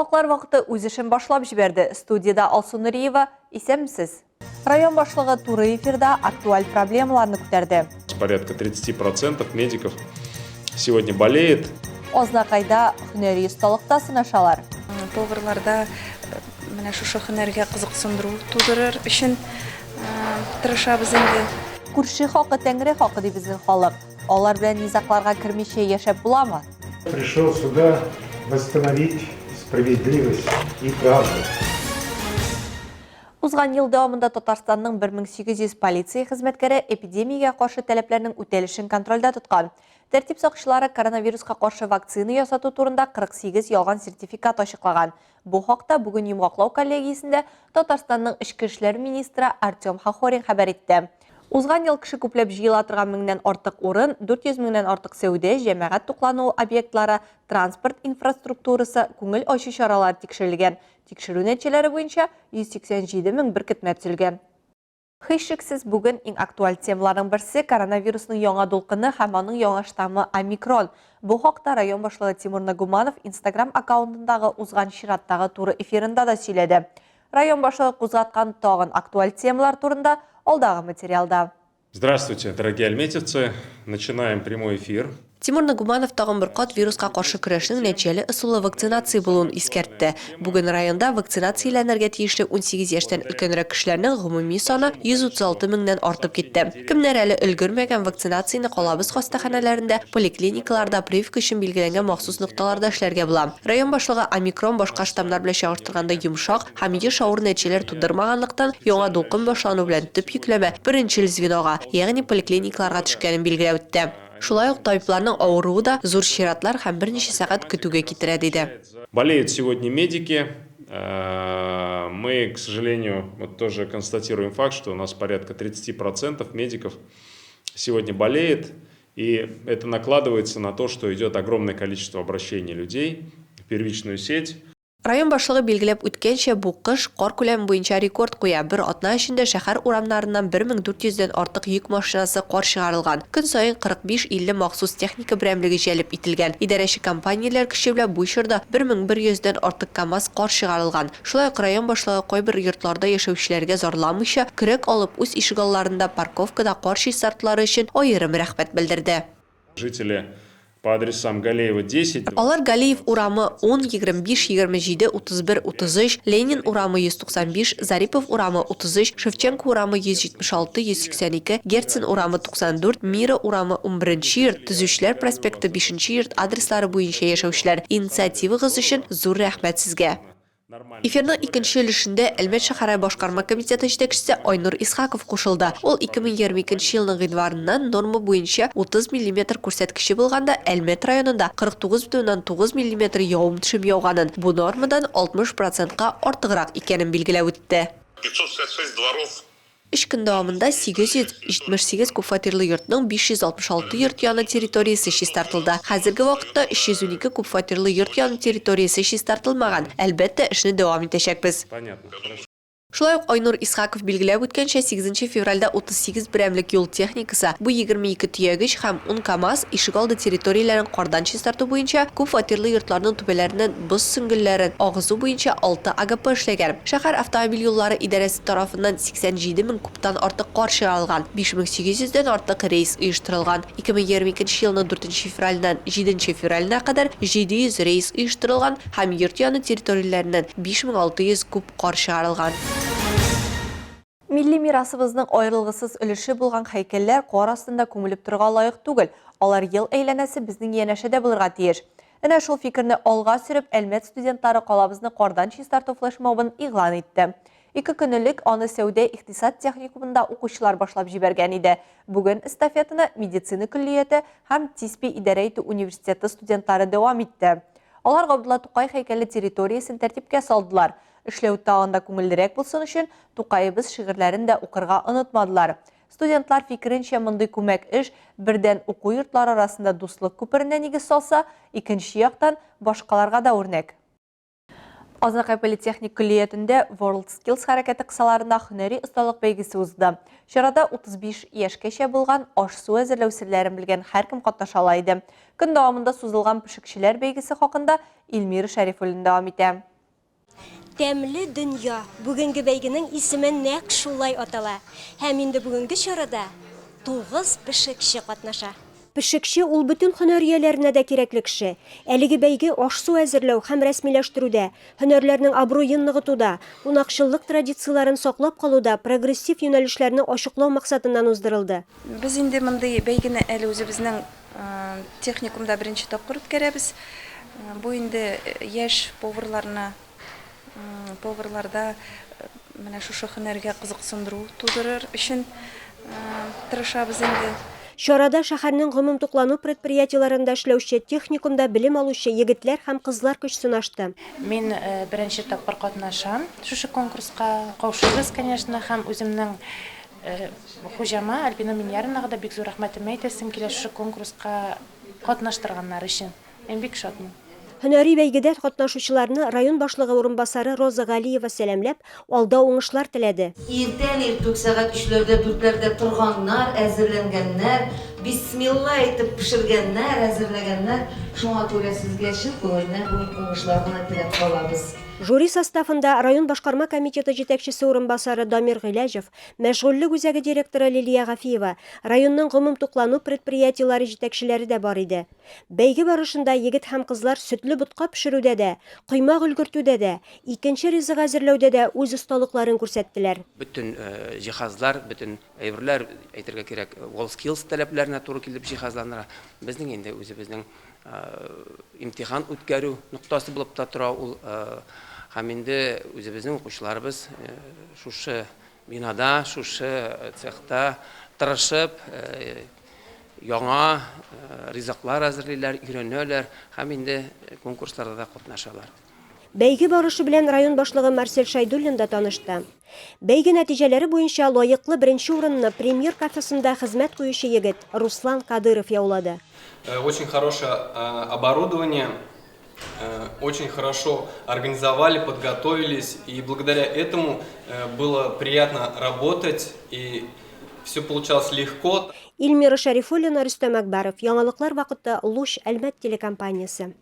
Халықлар вақыты өз ішін башлап жіберді. Студияда Алсу Нұриева, исемсіз. Район башлығы туры эфирда актуаль проблемаларны көтерді. Порядка 30% медиков сегодня болеет. Ознақайда хүнери ұсталықта сынашалар. Поварларда менә шушы һөнәргә кызыксындыру тудырыр өчен тырышабыз инде. Күрше хакы тәңре хакы ди безнең халык. Алар белән низакларга кирмичә яшәп буламы? Пришел сюда восстановить справедливость и правду. Узган ел дәвамында Татарстанның 1800 полиция хезмәткәре эпидемиягә каршы таләпләрнең үтәлешен контрольдә тоткан. Тәртип сакчылары коронавируска каршы вакцина ясату турында 48 ялган сертификат ачыклаган. Бу хакта бүген Йомгаклау коллегиясендә Татарстанның Ичке эшләр министры Артем Хахорин хәбәр итте. Узган ел кеше күпләп җыела торган 1000 артык урын, 400 меңнән артык сәүдә, җәмәгать туклану объектлары, транспорт инфраструктурасы, күңел ачу чаралары тикшерелгән. Тикшерү нәтиҗәләре буенча 187 мең беркетмә төзелгән. Һичшиксез бүген иң актуаль темаларның берсе коронавирусның яңа дулкыны һәм аның яңа штаммы омикрон. Бу хакта район башлыгы Тимур Нагуманов Instagram аккаунтындагы узган чираттагы туры эфирында да сөйләде. Район башлыгы кузгаткан тагын актуаль темалар турында алдагы материалда. Здравствуйте, дорогие альметьевцы. Начинаем прямой эфир. Тимур Нагуманов тагын бер кат вируска каршы көрәшнең нәтиҗәле ысулы вакцинация булуын искәртте. Бүген районда вакцинацияләнергә тиешле 18 яшьтән өлкәнрәк кешеләрнең гомуми саны 136 меңнән артып китте. Кемнәр әле өлгермәгән вакцинацияны калабыз хастаханәләрендә, поликлиникаларда прививка өчен билгеләнгән махсус нокталарда эшләргә була. Район башлыгы омикрон башка штаммнар белән чагыштырганда йомшак һәм еш авыр нәтиҗәләр тудырмаганлыктан яңа дулкын башлану белән төп йөкләмә беренчел звенога, ягъни поликлиникаларга төшкәнен билгеләп үтте. Шулай ук табибларның авыруы да зур чиратлар һәм берничә сәгать көтүгә китерә диде. Болеют сегодня медики. Мы, к сожалению, вот тоже констатируем факт, что у нас порядка 30% медиков сегодня болеет. И это накладывается на то, что идет огромное количество обращений людей в первичную сеть. Район башлыгы билгеләп үткәнчә бу кыш кар күләме буенча рекорд куя. Бер атна эчендә шәһәр урамнарыннан 1400-дән артык йөк машинасы кар чыгарылган. Көн саен 45-50 махсус техника берәмлеге җәлеп ителгән. Идарәче компанияләр көче белән бу чорда 1100-дән артык КАМАЗ кар чыгарылган. Шулай ук район башлыгы кайбер йортларда яшәүчеләргә зарламыйча көрәк алып үз ишегалларында парковкада кар чистартлары өчен аерым рәхмәт белдерде. Жители по адресам Галеева 10. Алар Галиев урамы 10, 25, 27, 31, 33, Ленин урамы 195, Зарипов урамы 33, Шевченко урамы 176, 182, Герцен урамы 94, Мира урамы 11 йорт, Төзүчеләр проспекты 5 йорт адреслары буенча яшәүчеләр. Инициативагыз өчен зур рәхмәт сезгә. Эфирның икенче өлешендә Әлмәт шәһәре башкарма комитеты җитәкчесе Айнур Исхаков кушылды. Ул 2022 елның гыйнварыннан норма буенча 30 мм күрсәткече булганда Әлмәт районында 49,9 мм явым-төшем яуганын, бу нормадан 60%-ка артыграк икәнен билгеләп үтте. 566 дворов. 3 көн дәвамында 878 күпфатирлы йортның 566 йорт яны территориясе чистартылды. Хәзерге вакытта 312 күпфатирлы йорт яны территориясе чистартылмаган. Әлбәттә, эшне дәвам итәчәкбез. Понятно. Шулай ук Айнур Исхаков билгеләп үткәнчә 8 февральдә 38 берәмлек юл техникасы, бу 22 төягеч һәм 10 КАМАЗ ишегалды территорияләрен кардан чистарту буенча күп фатирлы йортларның түбәләреннән боз сөңгелләрен агызу буенча 6 АГП эшләгән. Шәһәр автомобиль юллары идарәсе тарафыннан 87 мең кубтан артык кар чыгарылган, 5800-дән артык рейс оештырылган. 2022 елның 4 февральнән 7 февраленә кадәр 700 рейс оештырылган һәм йорт яны территорияләреннән 5600 куб кар чыгарылган. Милли мирасыбызның аерылгысыз өлеше булган һәйкәлләр кар астында күмелеп торырга лаек түгел. Алар ел әйләнәсе безнең янәшәдә булырга тиеш. Әнә шул фикерне алга сөреп, Әлмәт студентлары калабызны кардан чистарту флешмобын игълан итте. 2 көнлек аны сәүдә икътисад техникумында укучылар башлап җибәргән иде. Бүген эстафетаны медицина көллияте һәм ТИСПИ идарә итү университеты студентлары дәвам итте. Алар Габдулла Тукай һәйкәле территориясен тәртипкә салдылар. Эшләү тагында күңеллерәк булсын өчен Тукайыбыз шигырьләрен дә укырга онытмадылар. Студентлар фикеренчә мондый күмәк эш бердән уку йортлары арасында дуслык күперенә нигез салса, икенче яктан башкаларга да үрнәк. Азнакай политехник көллиятендә World Skills хәрәкәте кысаларында һөнәри осталык бәйгесе узды. Чарада 35 яшькәчә булган аш-су әзерләү серләрен белгән һәркем катнаша ала иде. Көн дәвамында сузылган пешекчеләр бәйгесе хакында Илмира Шәрифуллин дәвам итә. Тәмле дөнья бүгенге бәйгенең исемен нәкъ шулай атала. Һәм инде бүгенге чарада 9 пешекче катнаша. Пешекче ул бүтән һөнәрияләренә дә кирәкле кеше. Әлеге бәйге аш-су әзерләү һәм рәсмиләштерүдә, һөнәрләрнең абруен ныгытуда, кунакчыллык традицияларын саклап калуда прогрессив юнәлешләрне ачыклау максатыннан уздырылды. Без инде мондый бәйгене әле үзебезнең техникумда беренче тапкыр үткәрәбез. Бу инде яшь поварларда менә шушы һөнәргә кызыксындыру тудырыр өчен тырышабыз инде. Чарада шәһәрнең гомум туклану предприятиеларында эшләүче техникумда белем алучы егетләр һәм кызлар көч сынашты. Мин беренче тапкыр катнашам. Шушы конкурска каушыбыз, конечно, һәм үземнең хуҗама Альбина Миньяринага да бик зур рәхмәтемне әйтәсем килә шушы конкурска катнаштырганнар өчен. Мин бик шатмын. Һөнәри бәйгедә катнашучыларны район башлыгы урынбасары Роза Галиева сәламләп, алда уңышлар теләде. Иртән иртүк сәгать 3-ләрдә, 4-ләрдә торганнар, әзерләнгәннәр, бисмилла итеп пешергәннәр, әзерләгәннәр. Шуңа күрә сезгә чын күңелдән бу уңышларны теләп калабыз. Жюри составында район башкарма комитеты җитәкчесе урынбасары Дамир Гыйләҗев, мәшгульлек үзәге директоры Лилия Гафиева, районның гомум туклану предприятиеләре җитәкчеләре дә бар иде. Бәйге барышында егет һәм кызлар сөтле бутка пешерүдә дә, коймак өлгертүдә дә, икенче ризык әзерләүдә дә үз осталыкларын күрсәттеләр. Bütün cihazlar, bütün evreler, әйтергә кирәк, WorldSkills таләпләренә туры килеп җиһазландыра. Безнең инде үзебезнең имтихан үткәрү нуктасы булып та тора ул. Һәм инде үзебезнең укучыларыбыз шушы бинада, шушы цехта тырышып, яңа ризыклар әзерлиләр, өйрәнәләр һәм инде конкурсларда да катнашалар. Бәйге барышы белән район башлыгы Марсель Шайдуллин да танышты. Бәйге нәтиҗәләре буенча лаеклы беренче урынны премьер кафесында хезмәт куючы егет Руслан Кадыров яулады. Очень хорошее оборудование, очень хорошо организовали, подготовились, и благодаря этому было приятно работать, и все получалось легко. Илмира Шарифуллина, Рөстәм Әкбәров, яңалыклар вакыты Луш Әлмәт телекомпаниясе.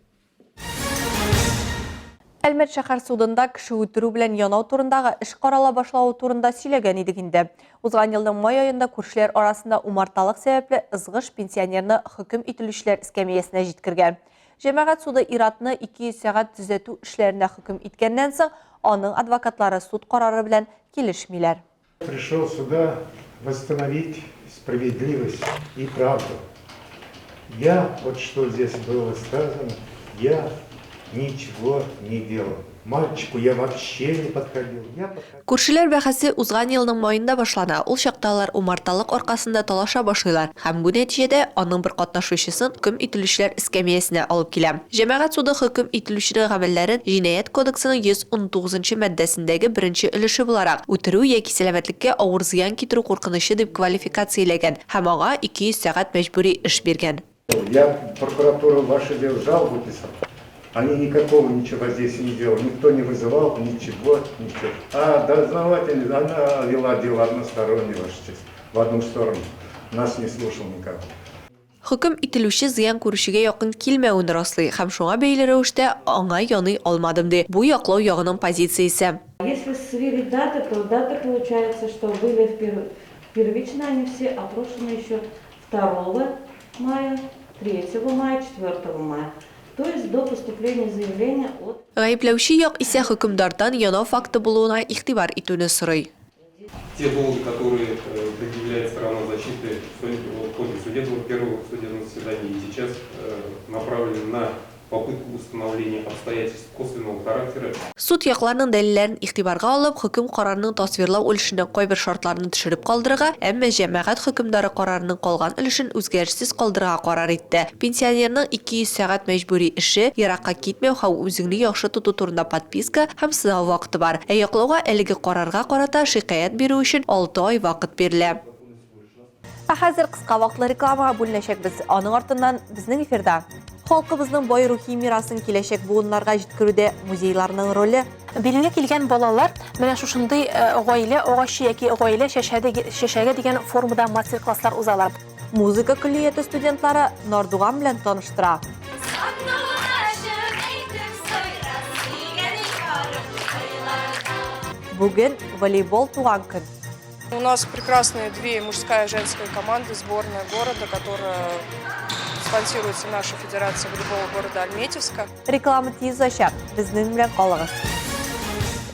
Әлмәт шәһәр судында кеше үтерү белән янау турындагы эш карала башлауы турында сөйләгән идек инде. Узган елның май аенда күршеләр арасында умарталык сәбәпле ызгыш пенсионерны хөкем ителүчеләр эскәмиясенә җиткергән. Җәмәгать суды Иратны 200 сәгать төзәтү эшләренә хөкем иткәннән соң, аның адвокатлары суд карары белән килешмиләр. Пришел сюда восстановить справедливость и правду. Я, вот что здесь было сказано, я ничего не делал. Мальчику я вообще не подходил. Күршеләр бәхәсе узган елның маенда башлана. Ул чакталар умарталык аркасында талаша башлыйлар һәм бу нәтиҗәдә аның бер катнашучысын хөкем ителүчеләр эскәмиясенә алып килә. Җәмәгать суды хөкем ителүченең гамәлләрен Җинаять кодексының 119 маддәсендәге беренче өлеше буларак үтерү яки сәламәтлеккә авыр зыян китерү куркынычы дип квалификацияләгән һәм ага 200 сәгать мәҗбүри эш биргән. Я в прокуратуру ваше дело жалобу писал. Они никакого ничего здесь не делали, никто не вызывал, ничего. А дознаватель, она вела дело односторонне, ваша честь, в одну сторону. Нас не слушал никого. Хөкем ителүче зыян күрүчегә якын килмәвен раслый һәм шуңа бәйле рәвештә аңа яный алмадым ди. Бу яклау ягының позициясе. Если сверить даты, то дата получается, что были первично они все опрошены еще 2 мая, 3 мая, 4 мая. То есть до поступления заявления от... Гаепләүче як исә хөкемдардан янау факты булуына игътибар итүне сорый. Те доводы, которые предъявляет сторона защиты в ходе судебного первого судебного заседания и сейчас направлены на попытку установления обстоятельств косвенного характера. Суд якларның дәлилләрен игътибарга алып, хөкем карарының тасвирлау өлешенә кайбер шартларны төшереп калдырырга, әмма җәмәгать хөкемдары карарының калган өлешен үзгәрешсез калдырырга карар итте. Пенсионерның 200 сәгать мәҗбүри эше, еракка китмәү һәм үзеңне яхшы тоту турында подписка һәм сынау вакыты бар. Ә яклауга әлеге карарга карата шикаят бирү өчен 6 ай вакыт бирелә. Хәзер кыска вакытлы рекламага бүленәчәкбез. Аның артыннан безнең эфирда халкыбызның бай рухи мирасын киләчәк буыннарга җиткерүдә музейларның роле. Бирегә килгән балалар менә шушындый гаилә агачы яки гаилә шәшәгә дигән формада мастер-класслар узалар. Музыка көллияте студентлары Нордуган белән таныштыра. Бүген волейбол туган көн. У нас прекрасные две мужская и женская команды, сборная города, которая спонсируется нашей федерацией волейбола города Альметьевска. Реклама тиз аша, безнең белән калыгыз.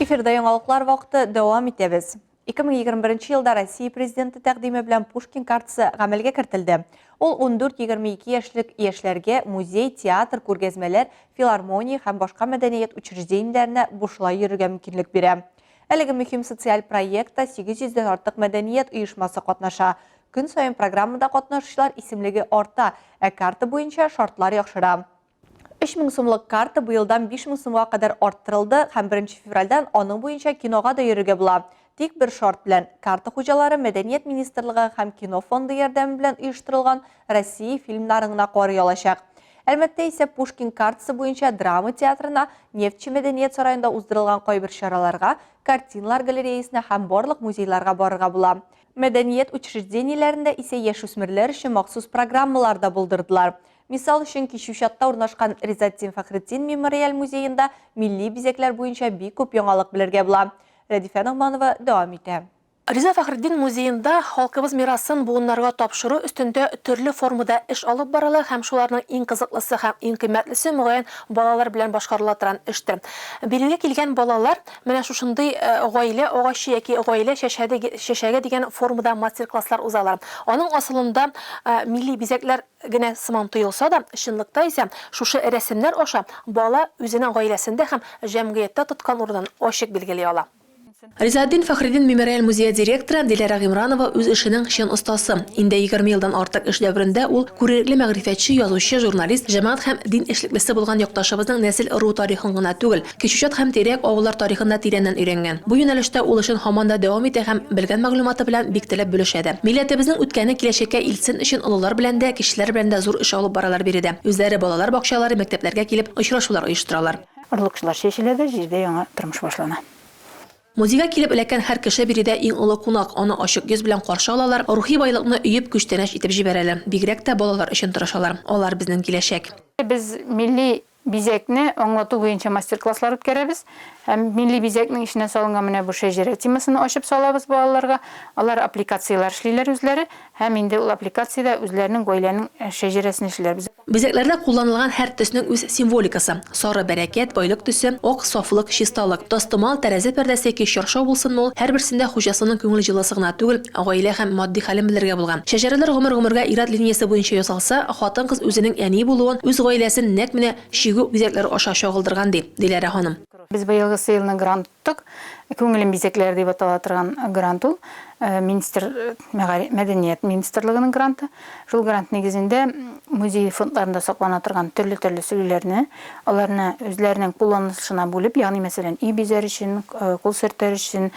Эфирда яңалыклар вакыты дәвам итәбез. 2021 елда Россия президенты тәкъдиме белән Пушкин картасы гамәлгә кертелде. Ул 14-22 яшьлек яшьләргә музей, театр, күргәзмәләр, филармония һәм башка мәдәният учреждениеләренә бушлай йөрергә мөмкинлек бирә. Әлеге мөһим социаль проектта 800-дән артык мәдәният оешмасы катнаша. Көн саен программада катнашучылар исемлеге арта, ә карта буенча шартлар яхшыра. 3000 сумлык карта быелдан 5000 сумга кадәр арттырылды һәм 1 февральдән аның буенча кинога да йөрергә була. Тик бер шарт белән карта хуҗалары Мәдәният министрлыгы һәм кино фонды ярдәме белән оештырылган Россия фильмнарын гына карый алачак. Әлбәттә исә Пушкин картасы буенча драма театрына, Нефтче мәдәният сараенда уздырылган кайбер чараларга, картиналар галереясына һәм барлык музейларга барырга була. Мәдәният учреждениеләрендә исә яшүсмерләр өчен махсус программалар да булдырдылар. Мисал өчен Кичүчатта урнашкан Ризатдин Фәхретдин мемориаль музеенда милли бизәкләр буенча бик күп яңалык белергә була. Рәдифә Ногманова дәвам итә. Риза Фәхретдин музейында халкыбыз мирасын буыннарга тапшыру өстендә төрле формада эш алып барыла һәм шуларның иң кызыклысы һәм иң кыйммәтлесе мөгаен балалар белән башкарыла торган эштер. Бирегә килгән балалар менә шушындый гаилә агачы яки гаилә шәшәгә дигән формада мастер-класслар узалар. Аның асылында милли бизәкләр генә сыман тоелса да, чынлыкта исә шушы рәсемнәр аша бала үзенең гаиләсендә һәм җәмгыятьтә тоткан урынын ачык билгели ала. Ризатдин Фәхретдин мемориаль музея директоры Диләрә Гыймранова үз эшенең чын остасы. Инде 20 елдан артык эш дәврендә ул күренекле мәгърифәтче, язучы, журналист, җәмәгать һәм дин эшлеклесе булган якташыбызның нәсел ыру тарихын гына түгел, Кичүчат һәм тирәк авыллар тарихында тирәннән өйрәнгән. Бу юнәлештә ул эшен һаман да дәвам итә һәм белгән мәгълүматы белән бик теләп бүлешә дә. Милләтебезнең үткәне киләчәккә илсен өчен олылар белән дә, кешеләр белән дә зур эш алып баралар биредә. Үзләре балалар бакчалары, мәктәпләргә килеп очрашулар оештыралар. Орлыкчылар чәчелә дә, җирдә яңа тормыш башлана. Музейга килеп эләккән һәр кеше биредә иң олы кунак, аны ачык йөз белән каршы алалар, рухи байлыкны өеп күчтәнәш итеп җибәрәләр. Бигрәк тә балалар өчен тырышалар. Алар безнең киләчәк. Без милли бизәкне аңлату буенча мастер-класслар үткәрәбез. Һәм милли бизәкнең ишенә салынган менә бу шәҗәрә темасын ачып салабыз балаларга. Алар аппликациялар эшлиләр үзләре һәм инде ул аппликациядә үзләренең гаиләнең шәҗәрәсен эшлиләр. Бизәкләрдә кулланылган һәр төснең үз символикасы. Сары бәрәкәт, байлык төсе, ак сафлык, чисталык, тастымал, тәрәзә пәрдәсе яки чаршау булсын ул, һәрберсендә хуҗасының күңел җылысы гына түгел, гаилә һәм матди хәлен белергә булган. Шәҗәрәләр гомер-гомергә ират линиясе буенча ясалса, хатын-кыз үзенең әни булуын, үз гаиләсен нәкъ менә чигү бизәкләре аша чагылдырган ди, Диләрә ханым. Без быелгы елны грант тоттык. Күңелем бизәкләре дип атала торган грант ул. Мәдәният министрлыгының гранты. Шул грант нигезендә музей фондларында саклана торган төрле сөйләрне, аларны үзләренең кулланылышына бүлеп, ягъни мәсәлән, үй бизәр өчен, кул сөртәр өчен,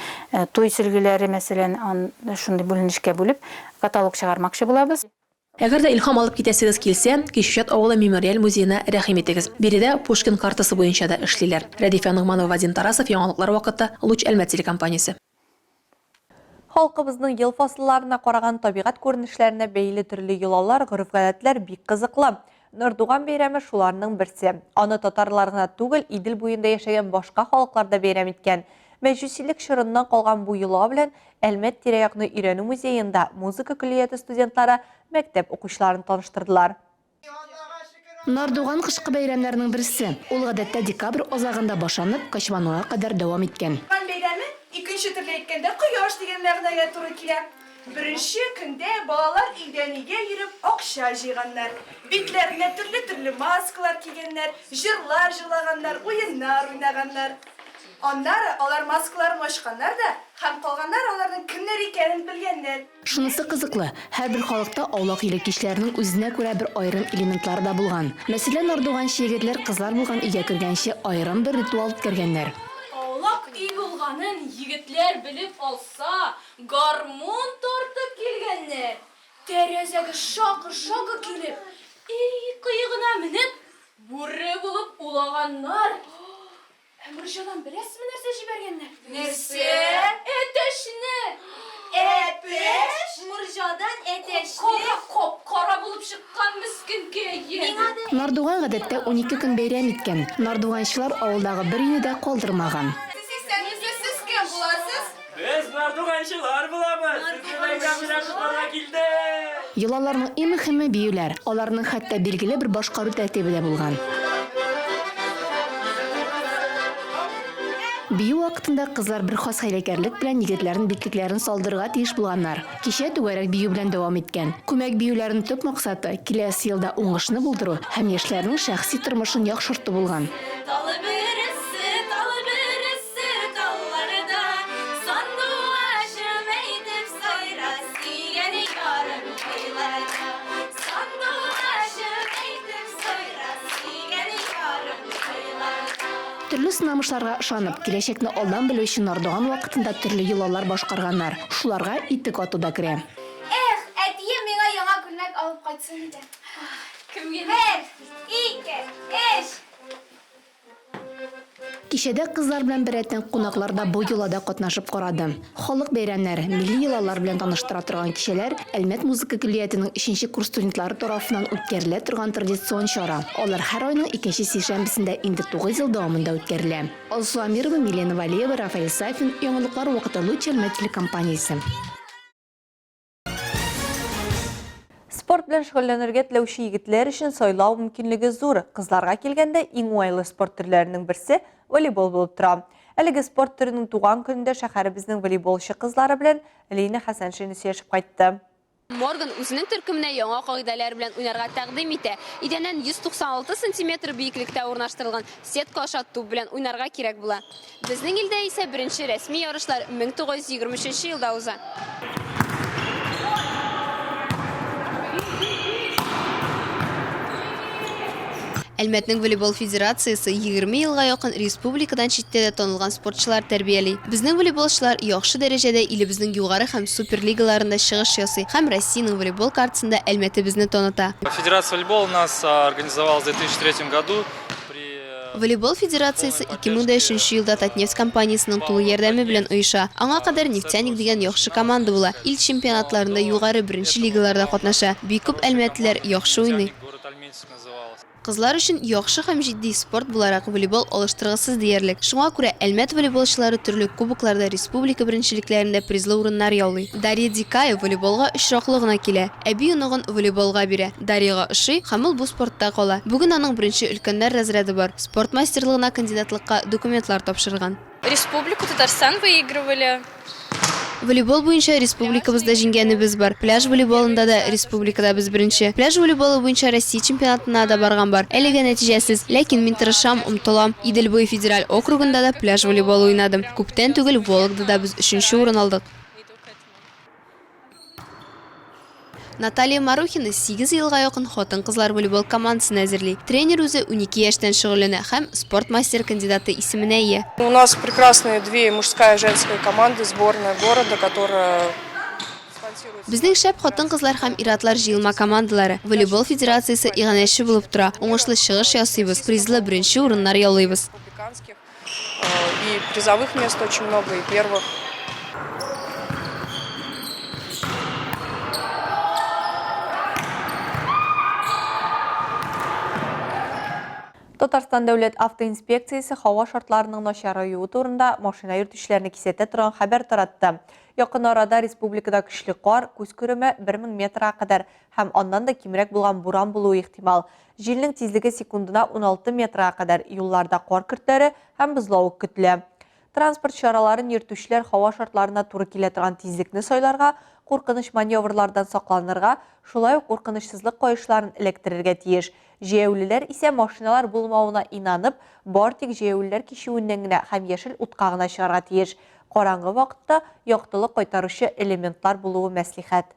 туй сөлгеләре мәсәлән, шундый бүленешкә бүлеп, каталог чыгармакчы булабыз. Әгәр дә илһам алып китәсегез килсә, Кичүчат авылы мемориаль музеена рәхим итегез. Биредә Пушкин картасы буенча да эшлиләр. Рәдифә Ногманова, Вадим Тарасов, яңалыклар вакыты, Луч Әлмәт телекомпаниясе. Халкыбызның ел фасылларына караган табигать күренешләренә бәйле төрле йолалар, гореф-гадәтләр бик кызыклы. Нордуган бәйрәме шуларның берсе. Аны татарлар гына түгел, Идел буенда яшәгән башка халыклар да бәйрәм иткән. Мәҗүсилек чорыннан калган бу йола белән Әлмәт тирә-якны өйрәнү музеенда музыка көллияте студентлары мәктәп укучыларын таныштырдылар. Нордуган кышкы бәйрәмнәренең берсе. Ул гадәттә декабрь азагында башланып, Качмануга кадәр дәвам иткән. Бәйрәме икенче төрле әйткәндә кояш дигән мәгънәгә туры килә. Беренче көндә балалар илдән игә йөреп акча җыйганнар. Битләренә төрле маскалар кигәннәр, җырлар җырлаганнар, уеннар уйнаганнар. Аннары алар маскаларын ачканнар да, һәм калганнар аларның кемнәр икәнен белгәннәр. Шунысы кызыклы, һәрбер халыкта аулак иле кичләренең үзенә күрә бер айрым элементлары да булган. Мәсәлән, Нордуган егетләр кызлар булган өйгә кергәнче айрым бер ритуал үткәргәннәр. Аулак үй булганын егетләр белеп алса, гармун тартып килгәннәр. Тәрәзәгә шакы килеп, кыегына менеп, бүре булып улаганнар. Мөрҗадан беләсезме нәрсә җибәргәннәр? Нәрсә? Әтәшне. Әпеш? Мөрҗадан әтәшне. Кара булып чыккан мискин кәе. Нордуган гадәттә 12 көн бәйрәм иткән. Нордуганчылар авылдагы бер өйне дә калдырмаган. Сез кем буласыз? Нардуганчылар буламыз. Йолаларның иң мөһиме биюләр. Аларның хәтта билгеле бер башкару тәртибе дә булган. Бию вакытында кызлар бер хас хәйләкәрлек белән егетләрнең битлекләрен салдырырга тиеш булганнар. Кичә түгәрәк бию белән дәвам иткән. Күмәк биюләрнең төп максаты киләсе елда уңышны булдыру һәм яшьләрнең шәхси тормышын яхшырту булган. Төрле сынамышларга ышанып, киләчәкне алдан белү өчен Нардуган вакытында төрле йолалар башкарганнар. Шуларга итек ату да керә. Әтие миңа яңа күлмәк алып кайтсын иде. Кемгә? 1, 2, 3. Кичәдә кызлар белән берәтен кунакларда бу йолада катнашып карады. Халык бәйрәмнәре, милли йолалар белән таныштыра торган кичәләр Әлмәт музыка көллиятының 3нче курс студентлары тарафыннан үткәрелә торган традицион чара. Алар һәр айның 2нче сишәмбесендә инде 9 ел дәвамында үткәрелә. Алсу Амирова, Милена Валиева, Рафаэль Сафин, яңалыклар вакыты Луч Әлмәт телекомпаниясе. Спорт белән шөгыльләнергә теләүче егетләр өчен сайлау мөмкинлеге зур. Кызларга килгәндә иң уңайлы спорт төрләренең берсе волейбол булып тора. Әлеге спорт түренең туган көнендә шәһәребезнең волейболчы кызлары белән Лейна Хәсәншин сөйләшеп кайтты. Морган үзенең төркеменә яңа кагыйдәләр белән уйнарга тәкъдим итә. Идәннән 196 см биеклектә урнаштырылган сетка аша туп белән уйнарга кирәк була. Безнең илдә исә беренче рәсми ярышлар 1923 елда уза. Әлмәтнең волейбол федерациясе 20 елга якын республикадан читтә дә танылган спортчылар тәрбияли. Безнең волейболчылар яхшы дәрәҗәдә илебезнең югары һәм суперлигаларында чыгыш ясый һәм Россиянең волейбол картасында Әлмәтебезне таныта. Федерация волейбола у нас организовалась в 2003 году. Волейбол федерациясе 2003 елда Татнефть компаниясының тулы ярдәме белән оеша. Аңа кадәр Нефтяник дигән яхшы команда була. Ил чемпионатларында югары беренче лигаларда катнаша. Бик күп әлмәтлеләр яхшы уйный. Кызлар өчен яхшы һәм җитди спорт буларак волейбол алыштыргысыз диярлек. Шуңа күрә Әлмәт волейболчылары төрле кубокларда республика беренчелекләрендә призлы урыннар яулый. Дарья Дикаева волейболга очраклы гына килә. Әби уныгын волейболга бирә. Дарьяга ошый һәм ул бу спортта кала. Бүген аның беренче өлкәннәр разряды бар. Спорт мастерлыгына кандидатлыкка документлар тапшырган. Республику Татарстан выигрывали. Волейбол буенча республикабызда җиңгәнебез бар. Пляж волейболында да республикада без беренче. Пляж волейболы буенча Россия чемпионатына да барган бар. Әлегә нәтиҗәсез, ләкин мин тырышам, омтылам. Идел буе федераль округында да пляж волейболы уйнадым. Күптән түгел Вологдада без 3нче урын алдык. Наталья Марухина 8 елга якын хатын-кызлар волейбол командасын әзерли. Тренер үзе 12 яшьтән шөгыльләнә һәм спорт мастер кандидаты исеменә ия. У нас прекрасные две мужская и женская команды, сборная города, которая спонсирует... Безнең шәп хатын-кызлар һәм иратлар җыелма командалары. Волейбол федерациясе иганәче булып тора. Уңышлы чыгыш ясыйбыз, призлы беренче урыннар яулыйбыз. И призовых мест очень много, и первых. Татарстан дәүләт автоинспекциясе һава шартларының начараюы турында машина йөртүчеләрне кисәтә торган хәбәр таратты. Якын арада республикада көчле кар, күз күреме 1000 метрга кадәр һәм аннан да кимрәк булган буран булуы ихтимал. Җилнең тизлеге секундына 16 метрга кадәр, юлларда кар көртләре һәм бозлавык көтелә. Транспорт чараларын йөртүчеләр һава шартларына туры килә торган тизлекне сайларга, куркыныч маневрлардан сакланырга, шулай ук куркынычсызлык кайышларын электрергә тиеш. Җәяүлеләр исә машиналар булмавына инанып, бар тик җәяүлеләр кичүеннән генә һәм яшел утка гына чыгарга тиеш. Караңгы вакытта яктылык кайтаручы элементлар булуы мәслихәт.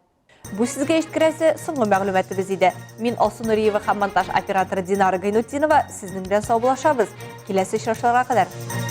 Бу сезгә җиткерәсе соңгы мәгълүматыбыз иде. Мин Алсу Нуриева һәм монтаж операторы Динара Гайнутдинова сезнең белән саубуллашабыз. Киләсе очрашуларга кадәр.